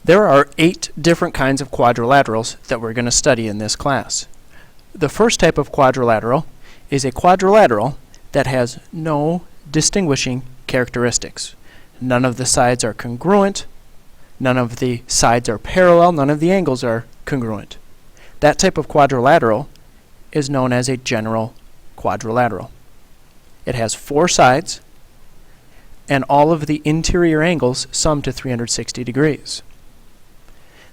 There are 8 different kinds of quadrilaterals that we're going to study in this class. The first type of quadrilateral is a quadrilateral that has no distinguishing characteristics. None of the sides are congruent, none of the sides are parallel, none of the angles are congruent. That type of quadrilateral is known as a general quadrilateral. It has 4 sides, and all of the interior angles sum to 360 degrees.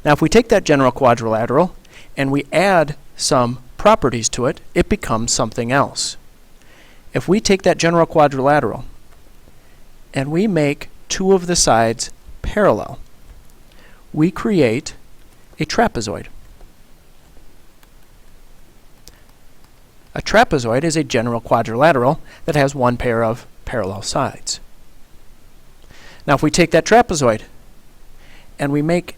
Now, if we take that general quadrilateral and we add some properties to it, it becomes something else. If we take that general quadrilateral and we make 2 of the sides parallel, we create a trapezoid. A trapezoid is a general quadrilateral that has 1 pair of parallel sides. Now, if we take that trapezoid and we make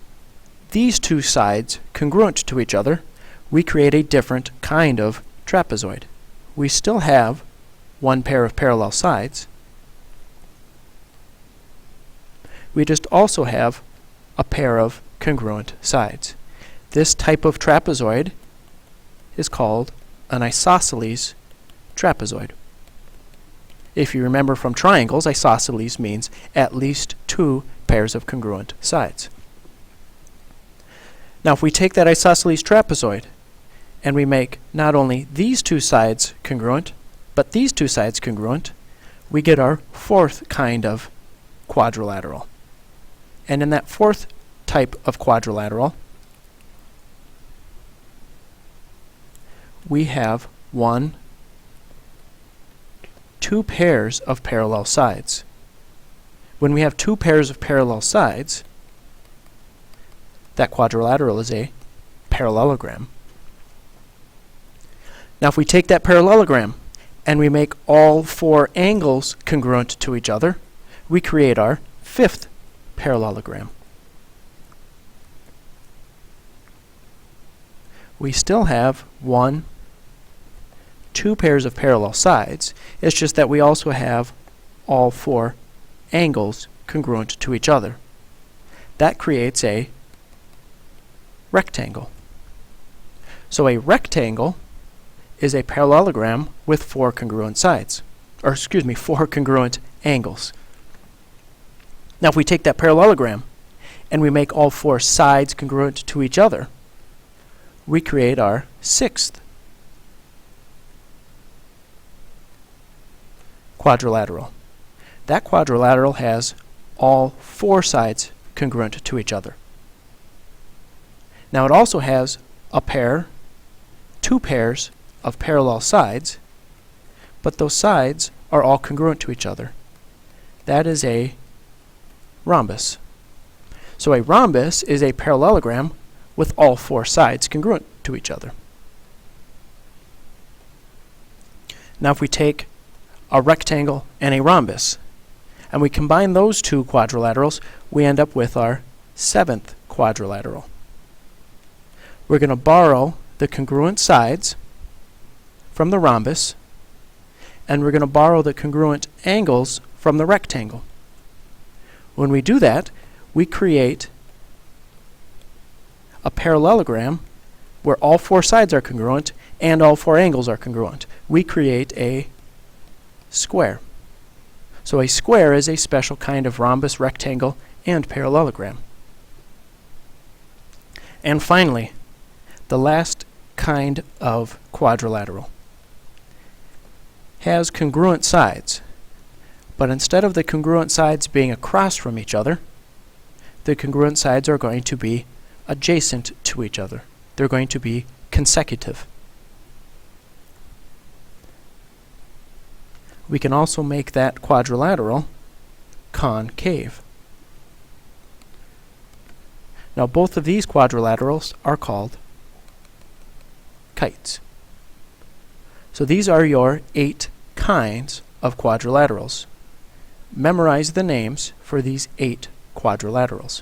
these 2 sides congruent to each other, we create a different kind of trapezoid. We still have 1 pair of parallel sides. We just also have a pair of congruent sides. This type of trapezoid is called an isosceles trapezoid. If you remember from triangles, isosceles means at least 2 pairs of congruent sides. Now, if we take that isosceles trapezoid and we make not only these 2 sides congruent, but these 2 sides congruent, we get our 4th kind of quadrilateral. And in that 4th type of quadrilateral, we have 2 pairs of parallel sides. When we have 2 pairs of parallel sides, that quadrilateral is a parallelogram. Now, if we take that parallelogram and we make all 4 angles congruent to each other, we create our 5th parallelogram. We still have 2 pairs of parallel sides. It's just that we also have all 4 angles congruent to each other. That creates a rectangle. So a rectangle is a parallelogram with 4 congruent sides, or 4 congruent angles. Now, if we take that parallelogram and we make all 4 sides congruent to each other, we create our 6th quadrilateral. That quadrilateral has all 4 sides congruent to each other. Now, it also has a pair, 2 pairs of parallel sides, but those sides are all congruent to each other. That is a rhombus. So a rhombus is a parallelogram with all 4 sides congruent to each other. Now, if we take a rectangle and a rhombus and we combine those 2 quadrilaterals, we end up with our 7th quadrilateral. We're going to borrow the congruent sides from the rhombus, and we're going to borrow the congruent angles from the rectangle. When we do that, we create a parallelogram where all 4 sides are congruent and all 4 angles are congruent. We create a square. So a square is a special kind of rhombus, rectangle, and parallelogram. And finally, the last kind of quadrilateral has congruent sides, but instead of the congruent sides being across from each other, the congruent sides are going to be adjacent to each other. They're going to be consecutive. We can also make that quadrilateral concave. Now, both of these quadrilaterals are called kites. So these are your 8 kinds of quadrilaterals. Memorize the names for these 8 quadrilaterals.